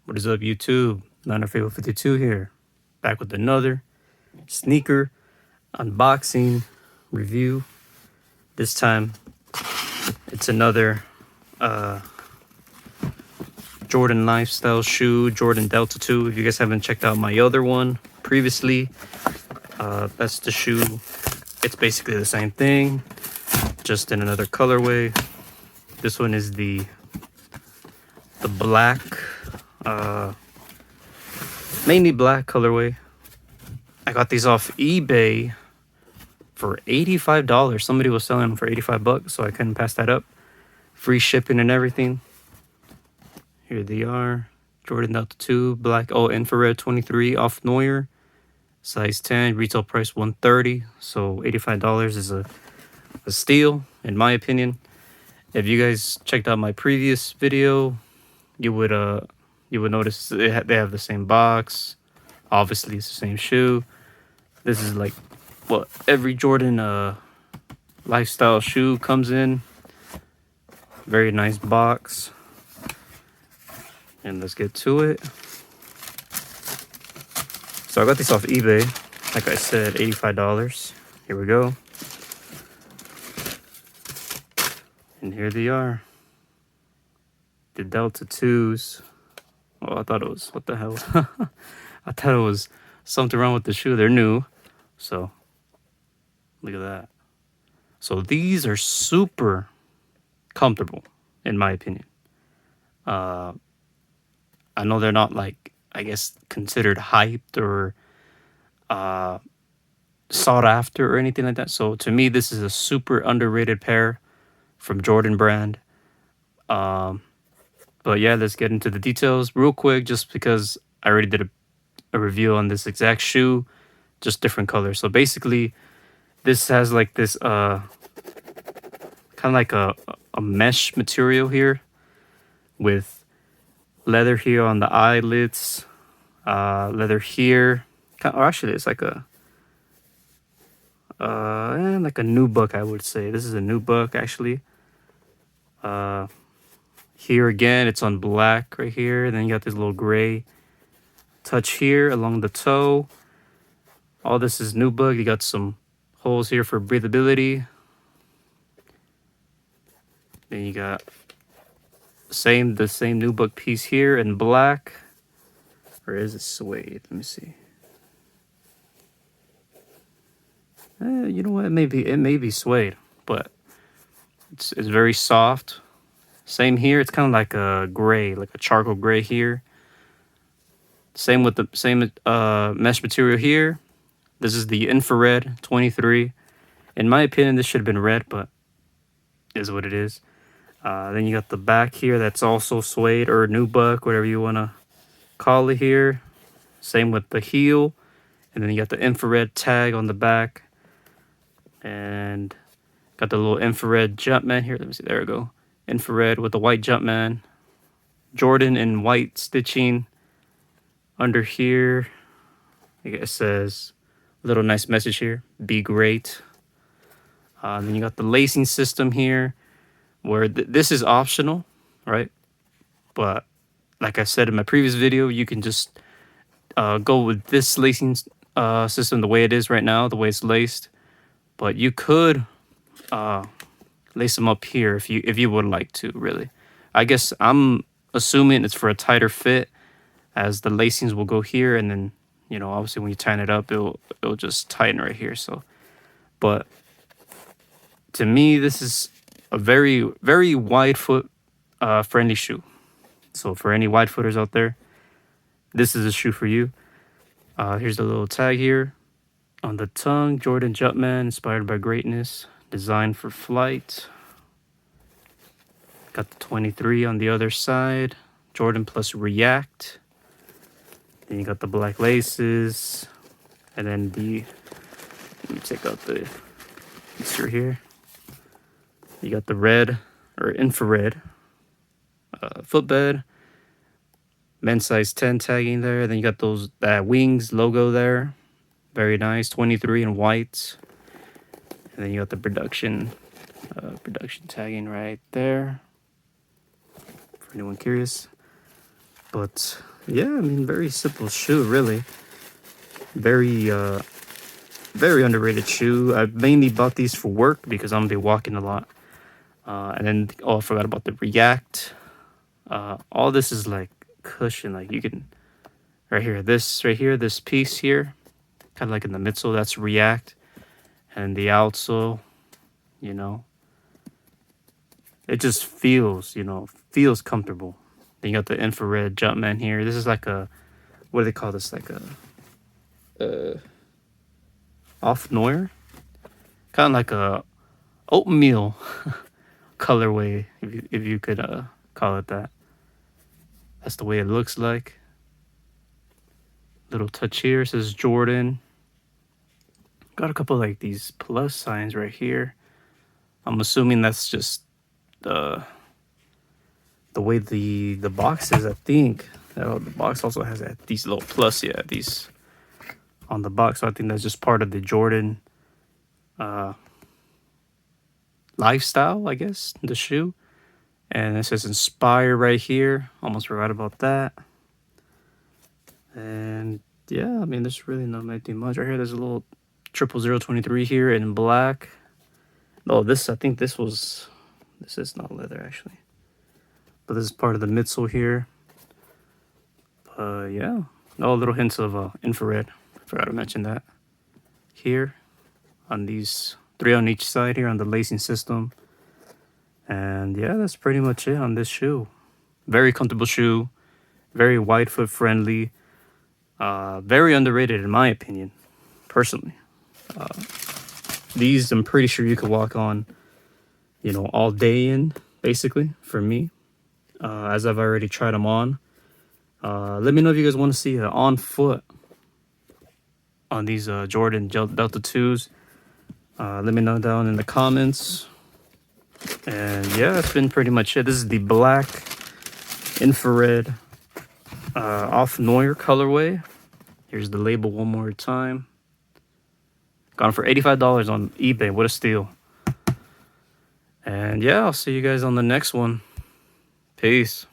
What is up, YouTube? Favorite52 here, back with another sneaker unboxing review. This time, it's another Jordan lifestyle shoe, Jordan Delta 2. If you guys haven't checked out my other one previously, that's the shoe. It's basically the same thing, just in another colorway. This one is the black, mainly black colorway. I got these off eBay for $85. Somebody was selling them for 85 bucks, so I couldn't pass that up. Free shipping and everything. Here they are. Jordan Delta 2 black, infrared 23 off Neuer, size 10, retail price $130. So $85 is a steal in my opinion. If you guys checked out my previous video, you would notice they have the same box. Obviously, it's the same shoe. This is like what every Jordan lifestyle shoe comes in. Very nice box. And let's get to it. So I got these off eBay. Like I said, $85. Here we go. And here they are. The Delta 2s. Oh, I thought it was, what the hell? I thought it was something wrong with the shoe. They're new. So, look at that. So these are super comfortable, in my opinion. I know they're not like, I guess, considered hyped or sought after or anything like that. So to me, this is a super underrated pair from Jordan brand. But yeah, let's get into the details real quick, just because I already did a review on this exact shoe, just different colors. So basically, this has like this kind of like a mesh material here with leather here on the eyelets, leather here. Or actually, it's like a nubuck, I would say. This is a nubuck actually. Here again, it's on black right here. Then you got this little gray touch here along the toe. All this is nubuck. You got some holes here for breathability. Then you got the same nubuck piece here in black. Or is it suede? Let me see. You know what? It may be suede, but it's very soft. Same here. It's kind of like a gray, like a charcoal gray here. Same with the same mesh material here. This is the infrared 23. In my opinion, this should have been red, but it is what it is. Then you got the back here. That's also suede or nubuck, whatever you want to call it here. Same with the heel. And then you got the infrared tag on the back. And got the little infrared Jumpman here. Let me see. There we go. Infrared with the white Jumpman. Jordan in white stitching. Under here, I guess it says a little nice message here. Be great. Then you got the lacing system here, where this is optional, right? But like I said in my previous video, you can just go with this lacing system the way it is right now, the way it's laced. But you could lace them up here if you would like to, really. I guess I'm assuming it's for a tighter fit, as the lacings will go here, and then, you know, obviously when you tighten it up, it'll just tighten right here. So, but to me, this is a very, very wide foot friendly shoe. So for any wide footers out there, this is a shoe for you. Here's the little tag here on the tongue. Jordan Jumpman, inspired by greatness, designed for flight. Got the 23 on the other side. Jordan plus React. Then you got the black laces. And then let me take out the insert here. You got the red or infrared footbed. Men's size 10 tagging there. Then you got that wings logo there. Very nice. 23 in white. And then you got the production tagging right there, for anyone curious. But yeah, I mean, very simple shoe, really. Very, very underrated shoe. I mainly bought these for work because I'm gonna be walking a lot. And then, oh, I forgot about the React. All this is like cushion. Like you can, right here, this right here, this piece here, kind of like in the midsole, that's React. And the outsole, you know, it just feels, feels comfortable. Then you got the infrared Jumpman here. This is like a, what do they call this? Like a off noir, kind of like a oatmeal colorway, if you could call it that. That's the way it looks like. Little touch here says Jordan. Got a couple like these plus signs right here. I'm assuming that's just the way the box is. I think the box also has these little plus, yeah, these on the box. So I think that's just part of the Jordan lifestyle, I guess, the shoe. And it says Inspire right here. Almost forgot about that. And yeah, I mean, there's really not anything much right here. There's a little 00023 here in black. Oh, I think this is not leather actually, but this is part of the midsole here. Yeah, oh, little hints of infrared. Forgot to mention that here on these three on each side here on the lacing system. And yeah, that's pretty much it on this shoe. Very comfortable shoe, very wide foot friendly, very underrated in my opinion, personally. These I'm pretty sure you could walk on, all day in, basically, for me, as I've already tried them on. Let me know if you guys want to see on foot on these Jordan Delta 2s. Let me know down in the comments. And yeah, that's been pretty much it. This is the black infrared off noir colorway. Here's the label one more time. Gone for $85 on eBay. What a steal. And yeah, I'll see you guys on the next one. Peace.